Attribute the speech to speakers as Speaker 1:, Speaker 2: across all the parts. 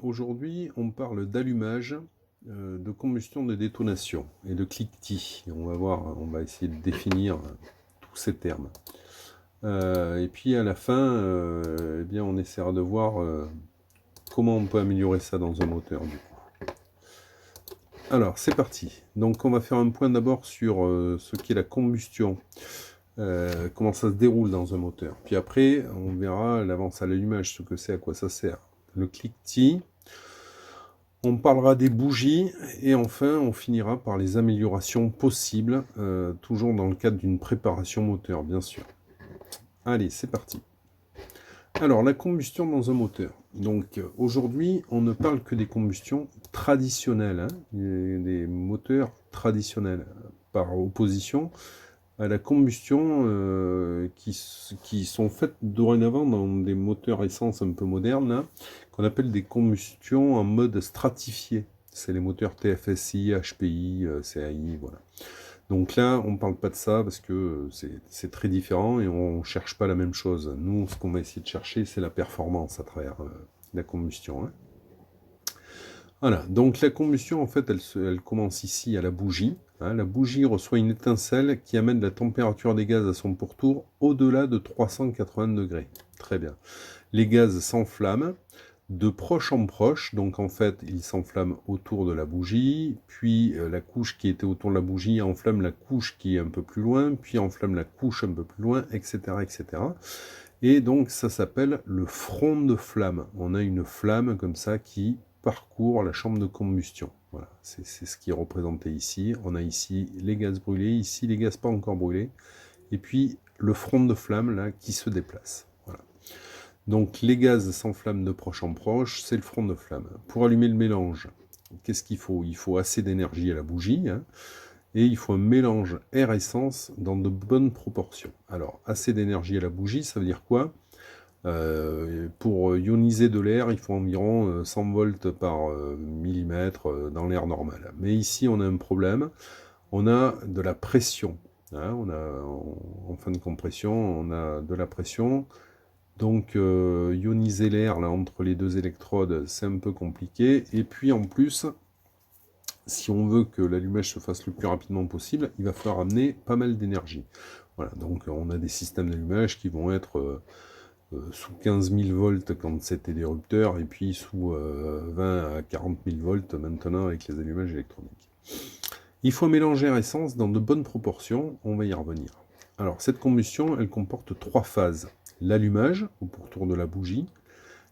Speaker 1: aujourd'hui, on parle d'allumage, de combustion, de détonation et de cliquetis. On va voir, on va essayer de définir tous ces termes. Et puis à la fin, eh bien, on essaiera de voir comment on peut améliorer ça dans un moteur, du coup. Alors, c'est parti. Donc, on va faire un point d'abord sur ce qu'est la combustion, comment ça se déroule dans un moteur. Puis après, on verra l'avance à l'allumage, ce que c'est, à quoi ça sert. Le cliquetis. On parlera des bougies et enfin on finira par les améliorations possibles, toujours dans le cadre d'une préparation moteur, bien sûr. Allez, c'est parti. Alors, la combustion dans un moteur. Donc, aujourd'hui, on ne parle que des combustions traditionnelles, hein, des moteurs traditionnels, par opposition à la combustion qui sont faites dorénavant dans des moteurs essence un peu modernes, là, qu'on appelle des combustions en mode stratifié. C'est les moteurs TFSI, HPI, CAI, voilà. Donc là, on ne parle pas de ça parce que c'est très différent et on ne cherche pas la même chose. Nous, ce qu'on va essayer de chercher, c'est la performance à travers la combustion, hein. Voilà, donc la combustion, en fait, elle commence ici à la bougie, hein. La bougie reçoit une étincelle qui amène la température des gaz à son pourtour au-delà de 380 degrés. Très bien. Les gaz s'enflamment de proche en proche, donc en fait, ils s'enflamment autour de la bougie, puis la couche qui était autour de la bougie enflamme la couche qui est un peu plus loin, puis enflamme la couche un peu plus loin, etc., etc. Et donc, ça s'appelle le front de flamme. On a une flamme comme ça qui parcourt la chambre de combustion. Voilà, c'est ce qui est représenté ici. On a ici les gaz brûlés, ici les gaz pas encore brûlés, et puis le front de flamme là qui se déplace. Voilà. Donc les gaz s'enflamment de proche en proche, c'est le front de flamme. Pour allumer le mélange, qu'est-ce qu'il faut? Il faut assez d'énergie à la bougie, hein, et il faut un mélange air-essence dans de bonnes proportions. Alors, assez d'énergie à la bougie, ça veut dire quoi? Pour ioniser de l'air, il faut environ 100 volts par millimètre dans l'air normal. Mais ici, on a un problème. On a de la pression, hein, en fin de compression, on a de la pression. Donc, ioniser l'air là entre les deux électrodes, c'est un peu compliqué. Et puis, en plus, si on veut que l'allumage se fasse le plus rapidement possible, il va falloir amener pas mal d'énergie. Voilà, donc on a des systèmes d'allumage qui vont être sous 15 000 volts quand c'était des rupteurs, et puis sous 20 à 40 000 volts maintenant avec les allumages électroniques. Il faut mélanger air essence dans de bonnes proportions, on va y revenir. Alors cette combustion, elle comporte trois phases. L'allumage, au pourtour de la bougie,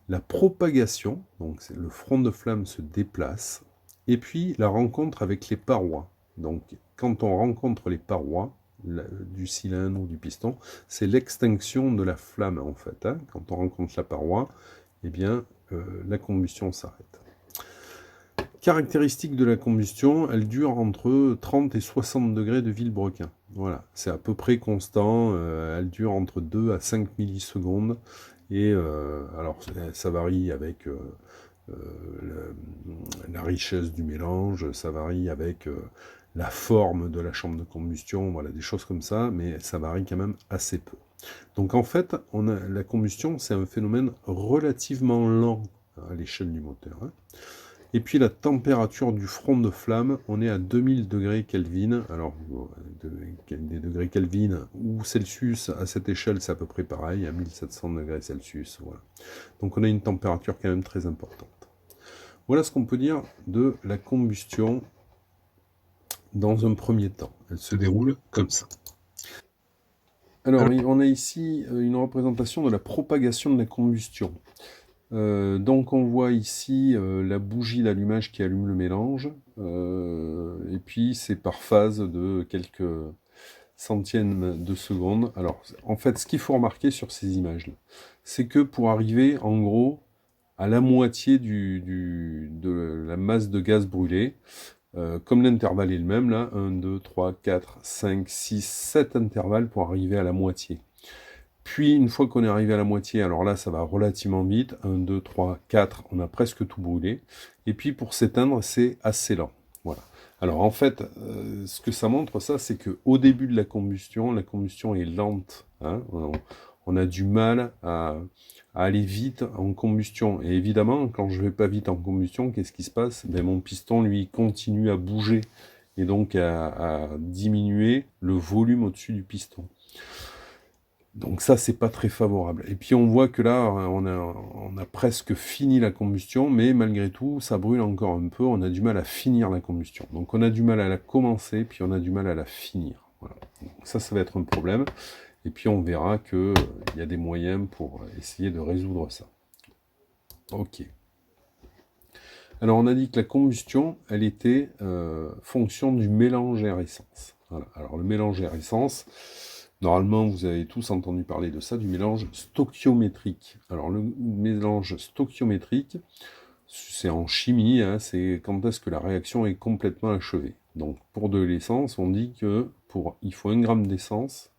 Speaker 1: la propagation, donc le front de flamme se déplace, et puis la rencontre avec les parois. Donc quand on rencontre les parois du cylindre ou du piston, c'est l'extinction de la flamme en fait, hein. Quand on rencontre la paroi, eh bien la combustion s'arrête. Caractéristique de la combustion, elle dure entre 30 et 60 degrés de Villebrequin. Voilà, c'est à peu près constant, elle dure entre 2 à 5 millisecondes. Et alors, ça varie avec la richesse du mélange, ça varie avec la forme de la chambre de combustion, voilà, des choses comme ça, mais ça varie quand même assez peu. Donc en fait, la combustion, c'est un phénomène relativement lent à l'échelle du moteur, hein. Et puis la température du front de flamme, on est à 2000 degrés Kelvin. Alors, des degrés Kelvin ou Celsius, à cette échelle, c'est à peu près pareil, à 1700 degrés Celsius. Voilà. Donc on a une température quand même très importante. Voilà ce qu'on peut dire de la combustion dans un premier temps. Elle se déroule comme ça. Alors, on a ici une représentation de la propagation de la combustion. Donc on voit ici la bougie d'allumage qui allume le mélange, et puis c'est par phase de quelques centièmes de seconde. Alors en fait, ce qu'il faut remarquer sur ces images-là, c'est que pour arriver en gros à la moitié de la masse de gaz brûlé, comme l'intervalle est le même là, 1, 2, 3, 4, 5, 6, 7 intervalles pour arriver à la moitié. Puis, une fois qu'on est arrivé à la moitié, alors là, ça va relativement vite. 1, 2, 3, 4, on a presque tout brûlé. Et puis, pour s'éteindre, c'est assez lent. Voilà. Alors, en fait, ce que ça montre, ça, c'est qu'au début de la combustion est lente, hein. On a du mal à à aller vite en combustion. Et évidemment, quand je vais pas vite en combustion, qu'est-ce qui se passe? Ben, mon piston, lui, continue à bouger et donc à diminuer le volume au-dessus du piston. Donc ça, c'est pas très favorable. Et puis on voit que là, on a presque fini la combustion, mais malgré tout, ça brûle encore un peu, on a du mal à finir la combustion. Donc on a du mal à la commencer, puis on a du mal à la finir. Voilà. Donc ça va être un problème. Et puis on verra qu'il y a des moyens pour essayer de résoudre ça. Ok. Alors on a dit que la combustion, elle était fonction du mélange air-essence. Voilà. Alors le mélange air-essence, normalement vous avez tous entendu parler de ça, du mélange stoichiométrique. Alors le mélange stoichiométrique, c'est en chimie, hein, c'est quand est-ce que la réaction est complètement achevée. Donc pour de l'essence, on dit que il faut 1 gramme d'essence,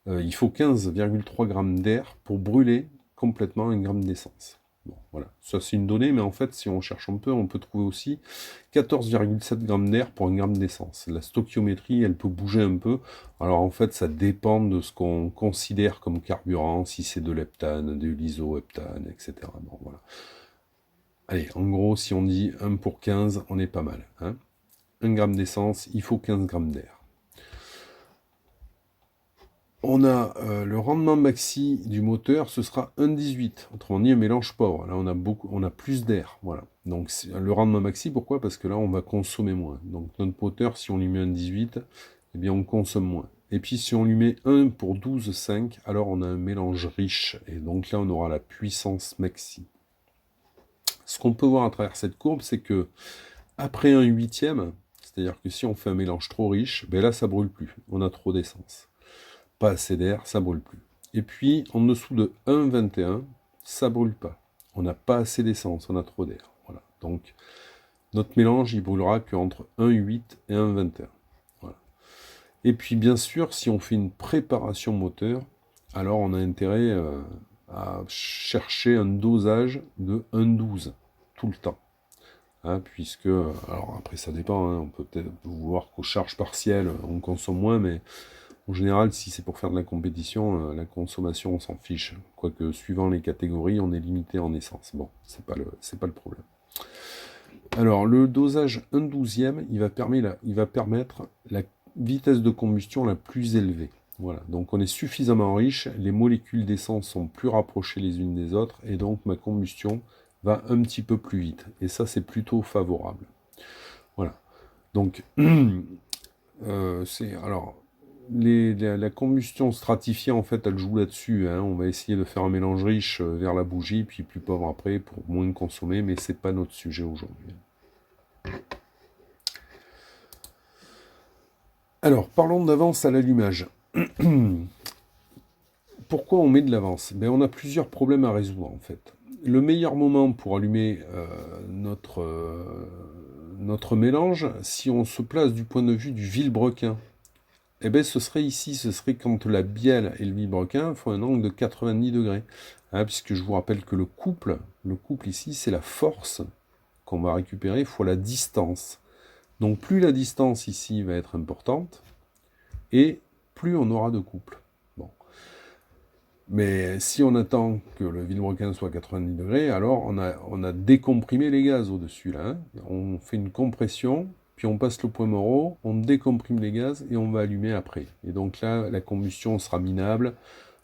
Speaker 1: il faut 15,3 grammes d'air pour brûler complètement 1 gramme d'essence. Bon, voilà, ça c'est une donnée, mais en fait, si on cherche un peu, on peut trouver aussi 14,7 grammes d'air pour 1 gramme d'essence. La stoichiométrie, elle peut bouger un peu. Alors en fait, ça dépend de ce qu'on considère comme carburant, si c'est de l'heptane, de l'isoheptane, etc. Bon, voilà. Allez, en gros, si on dit 1 pour 15, on est pas mal. Hein. 1 gramme d'essence, il faut 15 grammes d'air. On a le rendement maxi du moteur, ce sera 1,18. Autrement dit, un mélange pauvre. Là, on a plus d'air. Voilà. Donc, le rendement maxi, pourquoi? Parce que là, on va consommer moins. Donc, notre moteur, si on lui met 1,18, eh bien, on consomme moins. Et puis, si on lui met 1 pour 12,5, alors on a un mélange riche. Et donc là, on aura la puissance maxi. Ce qu'on peut voir à travers cette courbe, c'est que après 1/8, c'est-à-dire que si on fait un mélange trop riche, ben là, ça brûle plus. On a trop d'essence. Pas assez d'air, ça brûle plus. Et puis, en dessous de 1,21, ça brûle pas. On n'a pas assez d'essence, on a trop d'air. Voilà. Donc, notre mélange, il brûlera qu'entre 1,8 et 1,21. Voilà. Et puis, bien sûr, si on fait une préparation moteur, alors on a intérêt à chercher un dosage de 1,12 tout le temps. Hein, puisque, alors après ça dépend, hein, on peut peut-être voir qu'aux charges partielles, on consomme moins, mais en général, si c'est pour faire de la compétition, la consommation, on s'en fiche. Quoique, suivant les catégories, on est limité en essence. Bon, c'est pas le problème. Alors, le dosage 1/12e, il va permettre la vitesse de combustion la plus élevée. Voilà, donc on est suffisamment riche, les molécules d'essence sont plus rapprochées les unes des autres, et donc ma combustion va un petit peu plus vite. Et ça, c'est plutôt favorable. Voilà. Donc, alors, la combustion stratifiée, en fait, elle joue là-dessus. Hein. On va essayer de faire un mélange riche vers la bougie, puis plus pauvre après, pour moins consommer, mais c'est pas notre sujet aujourd'hui. Alors, parlons d'avance à l'allumage. Pourquoi on met de l'avance? Ben, on a plusieurs problèmes à résoudre, en fait. Le meilleur moment pour allumer notre mélange, si on se place du point de vue du vilebrequin, eh bien, ce serait ici, ce serait quand la bielle et le vilebrequin font un angle de 90 degrés. Hein, puisque je vous rappelle que le couple ici, c'est la force qu'on va récupérer fois la distance. Donc plus la distance ici va être importante, et plus on aura de couple. Bon. Mais si on attend que le vilebrequin soit à 90 degrés, alors on a décomprimé les gaz au-dessus. Là, hein. On fait une compression, puis on passe le point Moreau, on décomprime les gaz et on va allumer après. Et donc là, la combustion sera minable,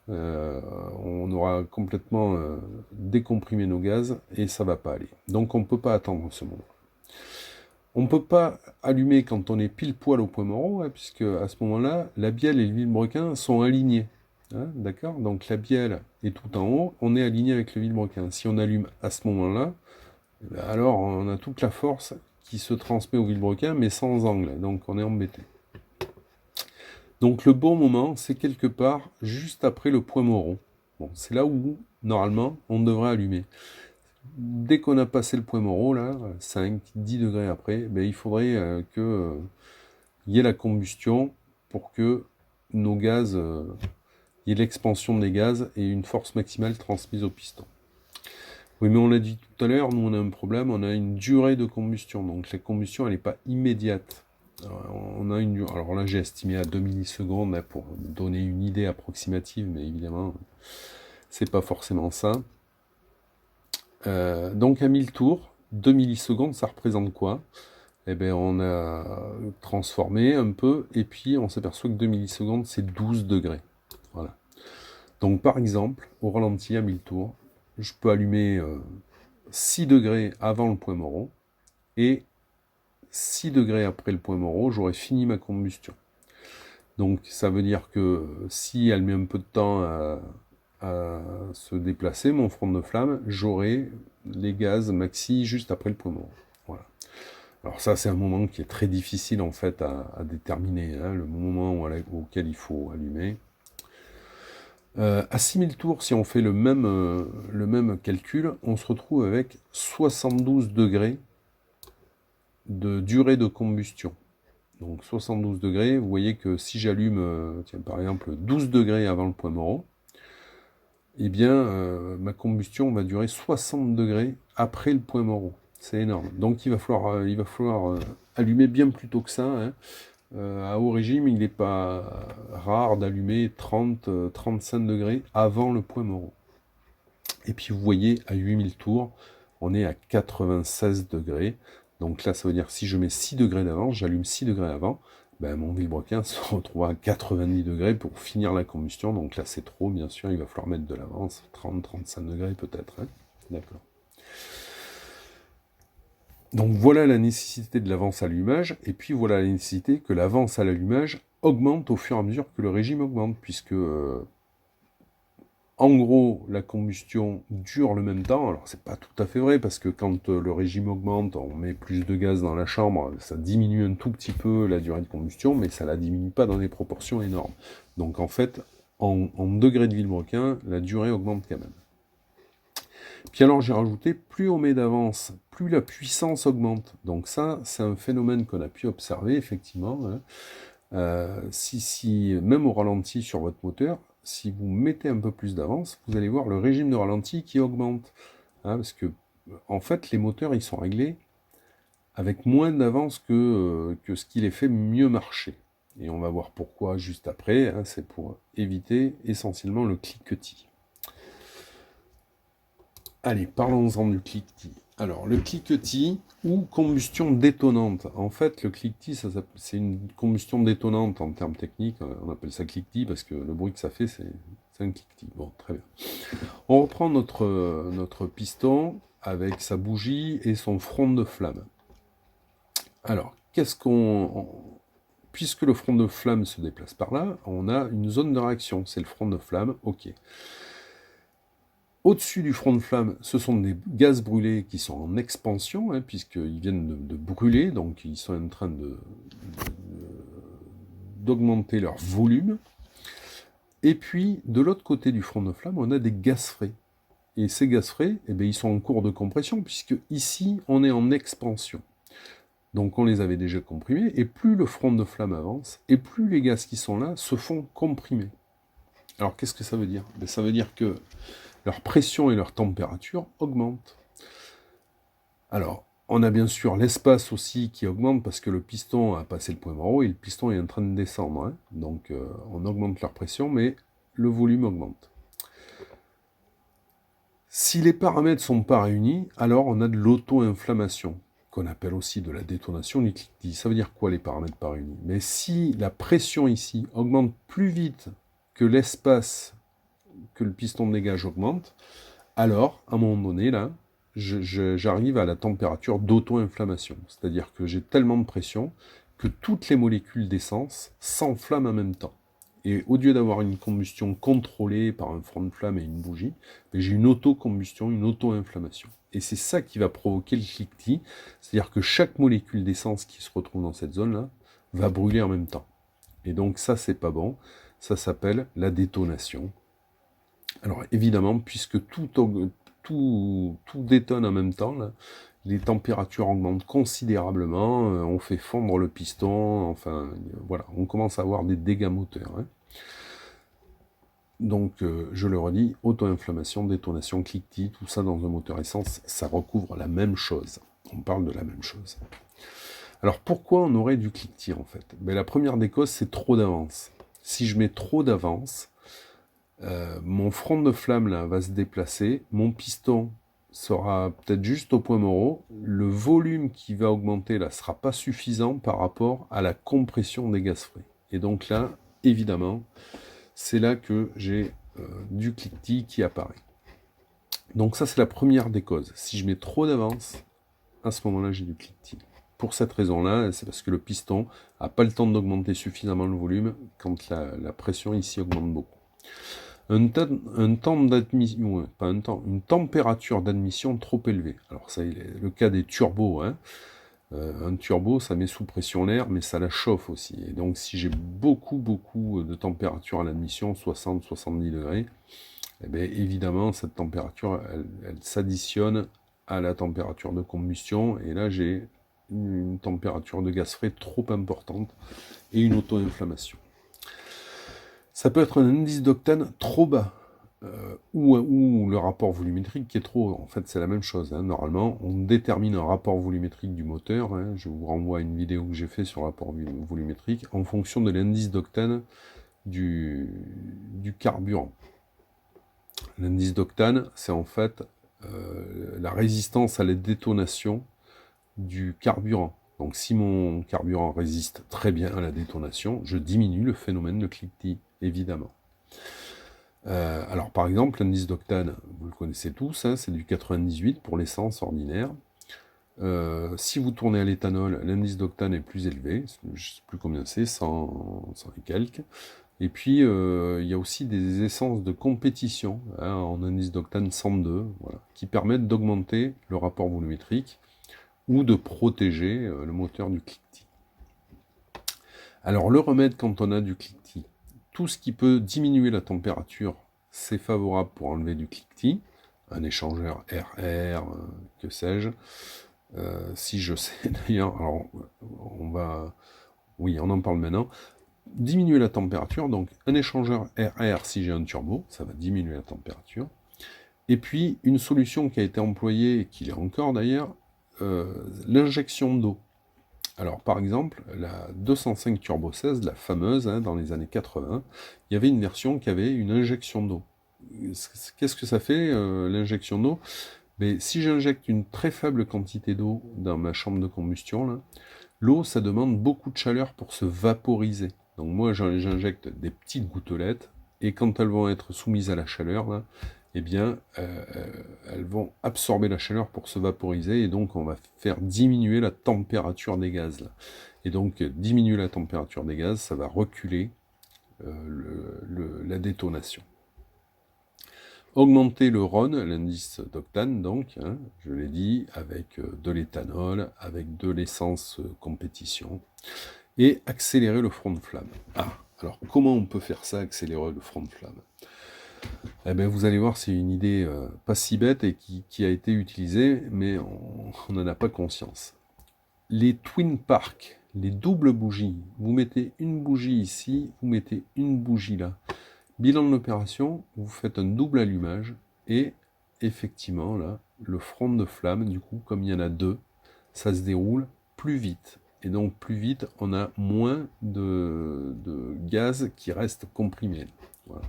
Speaker 1: on aura complètement décomprimé nos gaz et ça ne va pas aller. Donc on ne peut pas attendre ce moment. On ne peut pas allumer quand on est pile poil au point Moreau, hein, puisque à ce moment-là, la bielle et le vilebrequin sont alignés. Hein, d'accord? Donc la bielle est tout en haut, on est aligné avec le vilebrequin. Si on allume à ce moment-là, alors on a toute la force qui se transmet au vilebrequin, mais sans angle, donc on est embêté. Donc le bon moment, c'est quelque part juste après le point Moreau. Bon, c'est là où, normalement, on devrait allumer. Dès qu'on a passé le point Moreau, là, 5, 10 degrés après, ben, il faudrait qu'il y ait la combustion pour que nos gaz, il y ait l'expansion des gaz et une force maximale transmise au piston. Oui, mais on l'a dit tout à l'heure, nous on a un problème, on a une durée de combustion, donc la combustion elle n'est pas immédiate. Alors là j'ai estimé à 2 millisecondes pour donner une idée approximative, mais évidemment c'est pas forcément ça. Donc à 1000 tours, 2 millisecondes, ça représente quoi? Eh bien, on a transformé un peu, et puis on s'aperçoit que 2 millisecondes, c'est 12 degrés. Voilà. Donc par exemple, au ralenti à 1000 tours, je peux allumer 6 degrés avant le point mort, et 6 degrés après le point mort, j'aurai fini ma combustion. Donc ça veut dire que si elle met un peu de temps à se déplacer, mon front de flamme, j'aurai les gaz maxi juste après le point mort. Voilà. Alors ça, c'est un moment qui est très difficile en fait à déterminer, hein, le moment auquel il faut allumer. À 6000 tours, si on fait le même calcul, on se retrouve avec 72 degrés de durée de combustion. Donc 72 degrés, vous voyez que si j'allume, tiens, par exemple, 12 degrés avant le point mort, eh bien, ma combustion va durer 60 degrés après le point mort. C'est énorme. Donc il va falloir allumer bien plus tôt que ça, hein. À haut régime, il n'est pas rare d'allumer 30-35 degrés avant le point mort. Et puis vous voyez, à 8000 tours, on est à 96 degrés. Donc là, ça veut dire que si je mets 6 degrés d'avance, j'allume 6 degrés avant, ben, mon vilebrequin se retrouve à 90 degrés pour finir la combustion. Donc là, c'est trop, bien sûr, il va falloir mettre de l'avance, 30-35 degrés peut-être, hein. D'accord. Donc voilà la nécessité de l'avance à l'allumage, et puis voilà la nécessité que l'avance à l'allumage augmente au fur et à mesure que le régime augmente, puisque en gros, la combustion dure le même temps. Alors, c'est pas tout à fait vrai, parce que quand le régime augmente, on met plus de gaz dans la chambre, ça diminue un tout petit peu la durée de combustion, mais ça la diminue pas dans des proportions énormes. Donc, en fait, en degrés de vilebrequin, la durée augmente quand même. Puis alors, j'ai rajouté, plus on met d'avance, plus la puissance augmente. Donc ça, c'est un phénomène qu'on a pu observer, effectivement, hein. Même au ralenti sur votre moteur, si vous mettez un peu plus d'avance, vous allez voir le régime de ralenti qui augmente, hein, parce que en fait les moteurs ils sont réglés avec moins d'avance que ce qui les fait mieux marcher. Et on va voir pourquoi juste après, hein, c'est pour éviter essentiellement le cliquetis. Allez, parlons-en du cliquetis. Alors, le cliquetis ou combustion détonante. En fait, le cliquetis, c'est une combustion détonante en termes techniques. On appelle ça cliquetis parce que le bruit que ça fait, c'est un cliquetis. Bon, très bien. On reprend notre piston avec sa bougie et son front de flamme. Alors, puisque le front de flamme se déplace par là, on a une zone de réaction. C'est le front de flamme, ok. Au-dessus du front de flamme, ce sont des gaz brûlés qui sont en expansion, hein, puisqu'ils viennent de brûler, donc ils sont en train d'augmenter leur volume. Et puis, de l'autre côté du front de flamme, on a des gaz frais. Et ces gaz frais, eh bien, ils sont en cours de compression, puisque ici, on est en expansion. Donc on les avait déjà comprimés, et plus le front de flamme avance, et plus les gaz qui sont là se font comprimer. Alors qu'est-ce que ça veut dire? Ça veut dire que leur pression et leur température augmentent. Alors, on a bien sûr l'espace aussi qui augmente parce que le piston a passé le point mort et le piston est en train de descendre, hein. Donc, on augmente leur pression, mais le volume augmente. Si les paramètres ne sont pas réunis, alors on a de l'auto-inflammation, qu'on appelle aussi de la détonation du cliquetis. Ça veut dire quoi les paramètres pas réunis? Mais si la pression ici augmente plus vite que l'espace que le piston de dégage augmente, alors, à un moment donné, là, j'arrive à la température d'auto-inflammation. C'est-à-dire que j'ai tellement de pression que toutes les molécules d'essence s'enflamment en même temps. Et au lieu d'avoir une combustion contrôlée par un front de flamme et une bougie, j'ai une auto-combustion, une auto-inflammation. Et c'est ça qui va provoquer le cliquetis, c'est-à-dire que chaque molécule d'essence qui se retrouve dans cette zone-là va brûler en même temps. Et donc ça, c'est pas bon. Ça s'appelle la détonation. Alors évidemment, puisque tout détonne en même temps, là, les températures augmentent considérablement, on fait fondre le piston, enfin voilà, on commence à avoir des dégâts moteurs, hein. Donc je le redis, auto-inflammation, détonation, cliquetis, tout ça dans un moteur essence, ça recouvre la même chose. On parle de la même chose. Alors pourquoi on aurait du cliquetis en fait? La première des causes, c'est trop d'avance. Si je mets trop d'avance, mon front de flamme là va se déplacer, mon piston sera peut-être juste au point mort. Le volume qui va augmenter là sera pas suffisant par rapport à la compression des gaz frais. Et donc là, évidemment, c'est là que j'ai du cliquetis qui apparaît. Donc ça, c'est la première des causes. Si je mets trop d'avance, à ce moment-là, j'ai du cliquetis. Pour cette raison-là, c'est parce que le piston n'a pas le temps d'augmenter suffisamment le volume quand la pression ici augmente beaucoup. Un temps d'admission, pas un temps, une température d'admission trop élevée. Alors ça, c'est le cas des turbos. Hein. Un turbo, ça met sous pression l'air, mais ça la chauffe aussi. Et donc si j'ai beaucoup de température à l'admission, 60-70 degrés, eh bien, évidemment, cette température, elle s'additionne à la température de combustion, et là, j'ai une température de gaz frais trop importante et une auto-inflammation. Ça peut être un indice d'octane trop bas, ou le rapport volumétrique qui est trop haut. En fait, c'est la même chose. Hein. Normalement, on détermine un rapport volumétrique du moteur. Hein. Je vous renvoie à une vidéo que j'ai fait sur le rapport volumétrique en fonction de l'indice d'octane du carburant. L'indice d'octane, c'est en fait la résistance à la détonation du carburant. Donc si mon carburant résiste très bien à la détonation, je diminue le phénomène de cliquetis, évidemment. Alors par exemple, l'indice d'octane, vous le connaissez tous, hein, c'est du 98 pour l'essence ordinaire. Si vous tournez à l'éthanol, l'indice d'octane est plus élevé, je ne sais plus combien c'est, 100 et quelques. Et puis, il y a aussi des essences de compétition, hein, en indice d'octane 102, voilà, qui permettent d'augmenter le rapport volumétrique ou de protéger le moteur du cliquetis. Alors, le remède quand on a du cliquetis, tout ce qui peut diminuer la température, c'est favorable pour enlever du cliquetis, un échangeur RR, que sais-je. Si je sais d'ailleurs, alors on en parle maintenant. Diminuer la température, donc un échangeur RR si j'ai un turbo, ça va diminuer la température. Et puis une solution qui a été employée, et qui l'est encore d'ailleurs, l'injection d'eau. Alors par exemple, la 205 Turbo 16, la fameuse, hein, dans les années 80, il y avait une version qui avait une injection d'eau. Qu'est-ce que ça fait, l'injection d'eau? Mais si j'injecte une très faible quantité d'eau dans ma chambre de combustion, là, l'eau, ça demande beaucoup de chaleur pour se vaporiser. Donc moi, j'injecte des petites gouttelettes, et quand elles vont être soumises à la chaleur, là, eh bien, elles vont absorber la chaleur pour se vaporiser, et donc on va faire diminuer la température des gaz. Là. Et donc, diminuer la température des gaz, ça va reculer la détonation. Augmenter le RON, l'indice d'octane, donc, hein, je l'ai dit, avec de l'éthanol, avec de l'essence compétition, et accélérer le front de flamme. Ah, alors comment on peut faire ça, accélérer le front de flamme? Eh bien, vous allez voir, c'est une idée pas si bête et qui a été utilisée, mais on n'en a pas conscience. Les Twin Park, les doubles bougies, vous mettez une bougie ici, vous mettez une bougie là. Bilan de l'opération, vous faites un double allumage et effectivement là, le front de flamme, du coup, comme il y en a deux, ça se déroule plus vite. Et donc plus vite, on a moins de gaz qui reste comprimé. Voilà.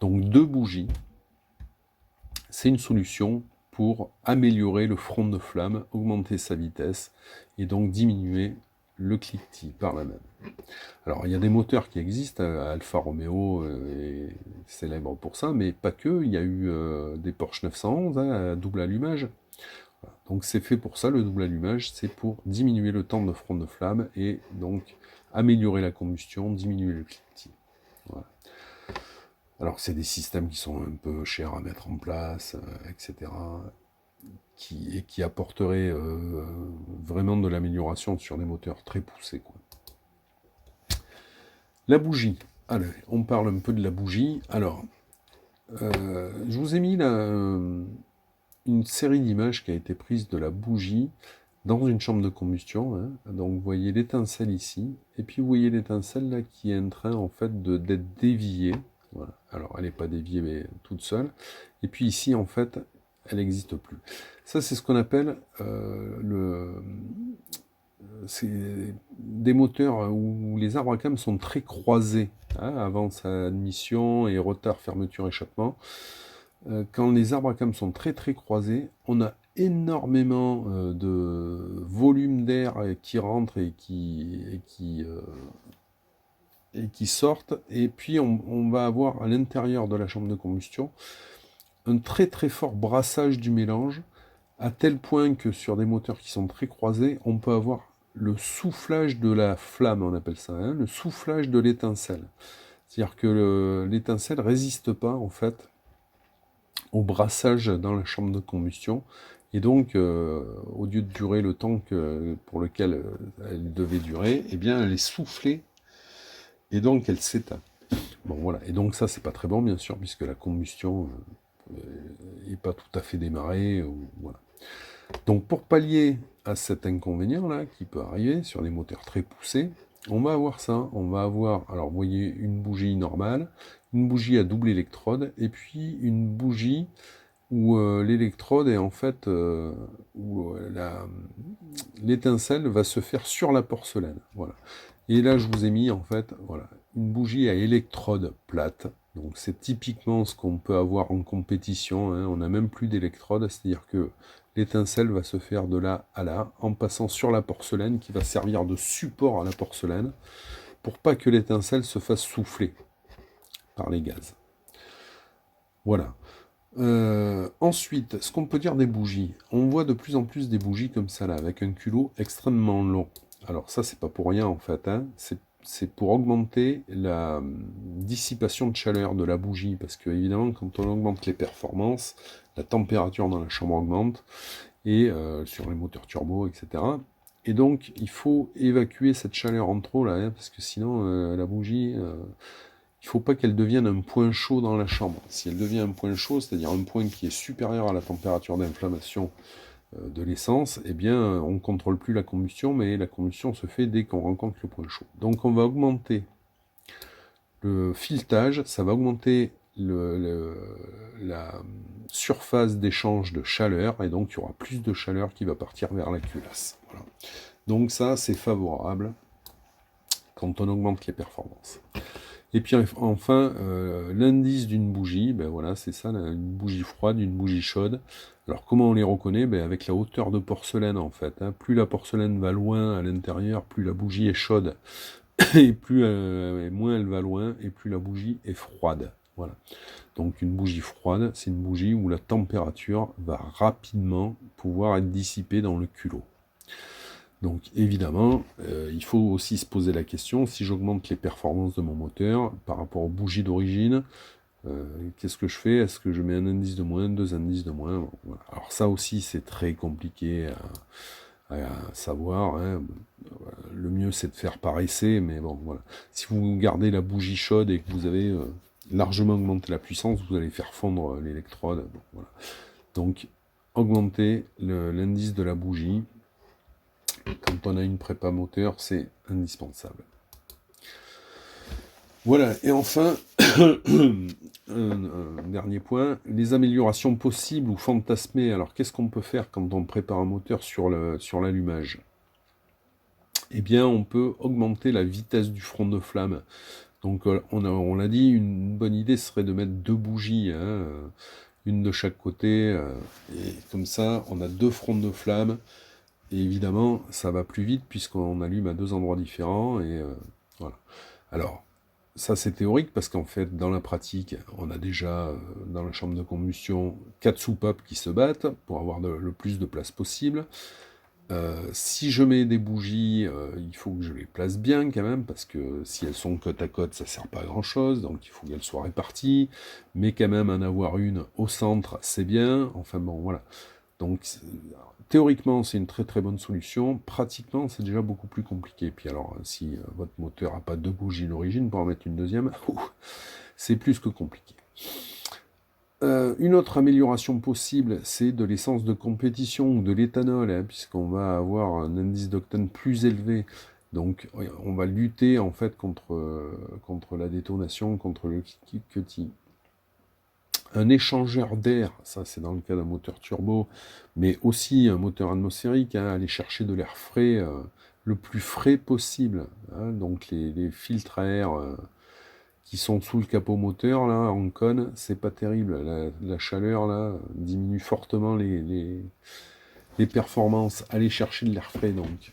Speaker 1: Donc deux bougies, c'est une solution pour améliorer le front de flamme, augmenter sa vitesse et donc diminuer le cliquetis par la même. Alors il y a des moteurs qui existent, Alfa Romeo est célèbre pour ça, mais pas que, il y a eu des Porsche 911 hein, à double allumage. Voilà. Donc c'est fait pour ça, le double allumage, c'est pour diminuer le temps de front de flamme et donc améliorer la combustion, diminuer le cliquetis. Voilà. Alors c'est des systèmes qui sont un peu chers à mettre en place, etc. Qui apporteraient vraiment de l'amélioration sur des moteurs très poussés, quoi. La bougie. Allez, on parle un peu de la bougie. Alors, je vous ai mis là une série d'images qui a été prise de la bougie dans une chambre de combustion. Hein. Donc, vous voyez l'étincelle ici, et puis vous voyez l'étincelle là qui est en train en fait d'être déviée. Voilà. Alors, elle n'est pas déviée, mais toute seule. Et puis ici, en fait, elle n'existe plus. Ça, c'est ce qu'on appelle c'est des moteurs où les arbres à cam sont très croisés, hein, avance, admission et retard, fermeture, échappement. quand les arbres à cames sont très très croisés, on a énormément de volume d'air qui rentre et qui sortent, et puis on va avoir à l'intérieur de la chambre de combustion un très très fort brassage du mélange, à tel point que sur des moteurs qui sont très croisés, on peut avoir le soufflage de la flamme, on appelle ça, hein, le soufflage de l'étincelle. C'est-à-dire que l'étincelle ne résiste pas en fait au brassage dans la chambre de combustion, et donc au lieu de durer le temps pour lequel elle devait durer, eh bien elle est soufflée et donc elle s'éteint. Bon voilà, et donc ça c'est pas très bon bien sûr, puisque la combustion n'est pas tout à fait démarrée, voilà. Donc pour pallier à cet inconvénient là qui peut arriver sur des moteurs très poussés, on va avoir ça, on va avoir, alors vous voyez, une bougie normale, une bougie à double électrode, et puis une bougie où l'électrode est en fait, où l'étincelle va se faire sur la porcelaine, voilà. Et là je vous ai mis en fait, voilà, une bougie à électrode plate. Donc c'est typiquement ce qu'on peut avoir en compétition, hein. On n'a même plus d'électrode, c'est-à-dire que l'étincelle va se faire de là à là, en passant sur la porcelaine, qui va servir de support à la porcelaine, pour pas que l'étincelle se fasse souffler par les gaz. Voilà. Ensuite, ce qu'on peut dire des bougies. On voit de plus en plus des bougies comme ça là, avec un culot extrêmement long. Alors ça, c'est pas pour rien en fait, hein. C'est pour augmenter la dissipation de chaleur de la bougie, parce que évidemment, quand on augmente les performances, la température dans la chambre augmente, et sur les moteurs turbo, etc. Et donc, il faut évacuer cette chaleur en trop, là, hein, parce que sinon, la bougie, il ne faut pas qu'elle devienne un point chaud dans la chambre. Si elle devient un point chaud, c'est-à-dire un point qui est supérieur à la température d'inflammation de l'essence, eh bien, on ne contrôle plus la combustion, mais la combustion se fait dès qu'on rencontre le point chaud. Donc, on va augmenter le filetage, ça va augmenter la surface d'échange de chaleur, et donc il y aura plus de chaleur qui va partir vers la culasse. Voilà. Donc ça, c'est favorable quand on augmente les performances. Et puis enfin, l'indice d'une bougie, ben voilà, c'est ça, une bougie froide, une bougie chaude. Alors comment on les reconnaît? Ben avec la hauteur de porcelaine en fait, hein. Plus la porcelaine va loin à l'intérieur, plus la bougie est chaude. Et moins elle va loin, et plus la bougie est froide. Voilà. Donc une bougie froide, c'est une bougie où la température va rapidement pouvoir être dissipée dans le culot. Donc évidemment, il faut aussi se poser la question, si j'augmente les performances de mon moteur par rapport aux bougies d'origine, qu'est-ce que je fais? Est-ce que je mets un indice de moins, deux indices de moins? Bon, voilà. Alors ça aussi, c'est très compliqué à savoir, hein. Le mieux c'est de faire par essai, mais bon voilà. Si vous gardez la bougie chaude et que vous avez largement augmenté la puissance, vous allez faire fondre l'électrode. Bon, voilà. Donc augmenter l'indice de la bougie quand on a une prépa moteur, c'est indispensable. Voilà, et enfin, un dernier point, les améliorations possibles ou fantasmées. Alors qu'est-ce qu'on peut faire quand on prépare un moteur sur l'allumage? Eh bien, on peut augmenter la vitesse du front de flamme. Donc, on l'a dit, une bonne idée serait de mettre deux bougies, hein, une de chaque côté, et comme ça, on a deux fronts de flamme, et évidemment, ça va plus vite, puisqu'on allume à deux endroits différents, et voilà. Alors, ça c'est théorique, parce qu'en fait, dans la pratique, on a déjà, dans la chambre de combustion, 4 soupapes qui se battent, pour avoir le plus de place possible. Si je mets des bougies, il faut que je les place bien quand même, parce que si elles sont côte à côte, ça sert pas à grand chose, donc il faut qu'elles soient réparties, mais quand même en avoir une au centre, c'est bien, enfin bon, voilà. Donc, théoriquement, c'est une très très bonne solution, pratiquement, c'est déjà beaucoup plus compliqué. Puis alors, si votre moteur n'a pas deux bougies d'origine, pour en mettre une deuxième, c'est plus que compliqué. Une autre amélioration possible, c'est de l'essence de compétition ou de l'éthanol, hein, puisqu'on va avoir un indice d'octane plus élevé. Donc on va lutter en fait contre la détonation, contre le cutting. Un échangeur d'air, ça c'est dans le cas d'un moteur turbo, mais aussi un moteur atmosphérique, hein, aller chercher de l'air frais, le plus frais possible, hein, donc les filtres à air qui sont sous le capot moteur, là, en cône, c'est pas terrible. La chaleur, là, diminue fortement les performances. Allez chercher de l'air frais, donc.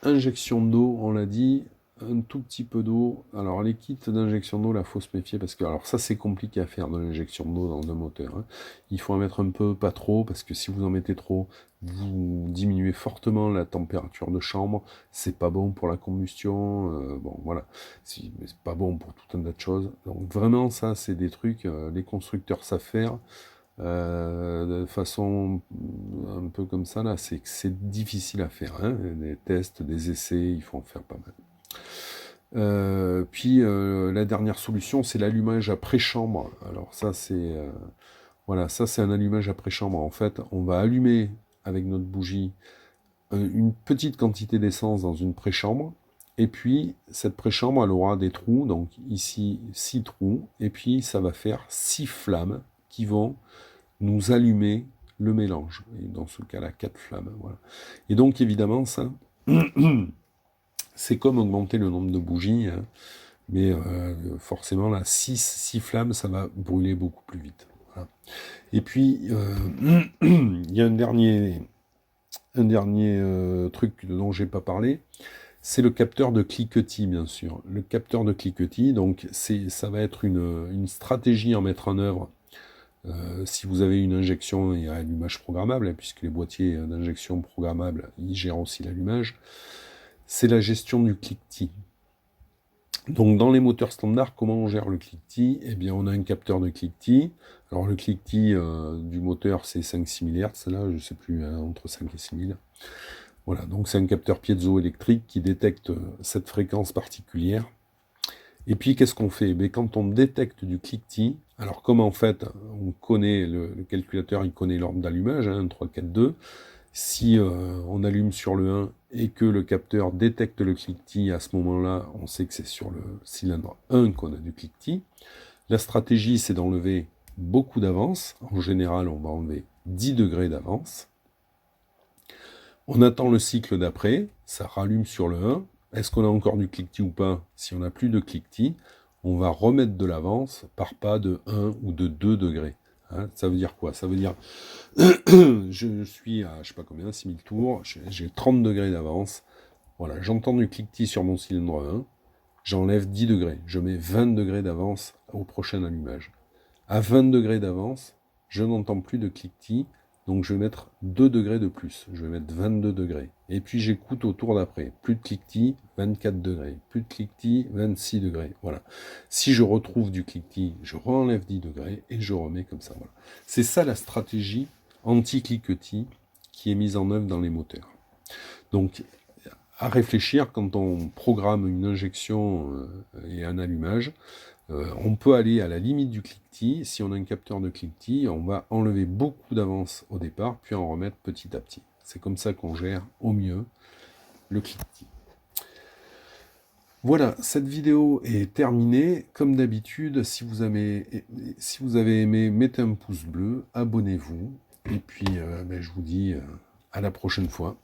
Speaker 1: Injection d'eau, on l'a dit, un tout petit peu d'eau. Alors, les kits d'injection d'eau, là, il faut se méfier, parce que, alors ça, c'est compliqué à faire, de l'injection d'eau dans un moteur. Hein. Il faut en mettre un peu, pas trop, parce que si vous en mettez trop, vous diminuez fortement la température de chambre, c'est pas bon pour la combustion, bon, voilà. C'est pas bon pour tout un tas de choses. Donc, vraiment, ça, c'est des trucs, les constructeurs savent faire. De façon un peu comme ça, là, c'est difficile à faire. Hein. Des tests, des essais, il faut en faire pas mal. Puis la dernière solution, c'est l'allumage à pré-chambre. Alors ça, c'est voilà, ça c'est un allumage à pré-chambre. En fait, on va allumer avec notre bougie une petite quantité d'essence dans une pré-chambre. Et puis, cette pré-chambre, elle aura des trous. Donc ici, 6 trous. Et puis, ça va faire 6 flammes qui vont nous allumer le mélange. Et dans ce cas-là, 4 flammes. Voilà. Et donc, évidemment, ça, c'est comme augmenter le nombre de bougies. Hein. Mais forcément, là, 6 flammes, ça va brûler beaucoup plus vite. Voilà. Et puis, il y a un dernier truc dont j'ai pas parlé, c'est le capteur de cliquetis, bien sûr. Le capteur de cliquetis, donc ça va être une stratégie à mettre en œuvre si vous avez une injection et un allumage programmable, hein, puisque les boîtiers d'injection programmables, ils gèrent aussi l'allumage. C'est la gestion du cliquetis. Donc dans les moteurs standards, comment on gère le cliquetis? Eh bien on a un capteur de cliquetis. Alors le cliquetis du moteur c'est 5-6 MHz, là je ne sais plus, hein, entre 5 et 6 000. Voilà, donc c'est un capteur piézoélectrique qui détecte cette fréquence particulière. Et puis qu'est-ce qu'on fait? Mais quand on détecte du cliquetis, alors comme en fait on connaît, le calculateur il connaît l'ordre d'allumage, hein, 1, 3, 4, 2, si on allume sur le 1 et que le capteur détecte le cliquetis, à ce moment-là, on sait que c'est sur le cylindre 1 qu'on a du cliquetis. La stratégie, c'est d'enlever beaucoup d'avance. En général, on va enlever 10 degrés d'avance. On attend le cycle d'après, ça rallume sur le 1. Est-ce qu'on a encore du cliquetis ou pas? Si on n'a plus de cliquetis, on va remettre de l'avance par pas de 1 ou de 2 degrés. Hein, ça veut dire quoi? Ça veut dire, je suis à, je sais pas combien, 6000 tours, j'ai 30 degrés d'avance. Voilà, j'entends du cliquetis sur mon cylindre 1, j'enlève 10 degrés, je mets 20 degrés d'avance au prochain allumage. À 20 degrés d'avance, je n'entends plus de cliquetis, donc je vais mettre 2 degrés de plus, je vais mettre 22 degrés. Et puis j'écoute au tour d'après, plus de cliquetis, 24 degrés, plus de cliquetis, 26 degrés. Voilà. Si je retrouve du cliquetis, je renlève 10 degrés et je remets comme ça. Voilà. C'est ça la stratégie anti-cliquetis qui est mise en œuvre dans les moteurs. Donc, à réfléchir quand on programme une injection et un allumage, on peut aller à la limite du cliquetis. Si on a un capteur de cliquetis, on va enlever beaucoup d'avance au départ, puis en remettre petit à petit. C'est comme ça qu'on gère au mieux le cliquetis. Voilà, cette vidéo est terminée. Comme d'habitude, si vous avez aimé, mettez un pouce bleu, abonnez-vous. Et puis, je vous dis à la prochaine fois.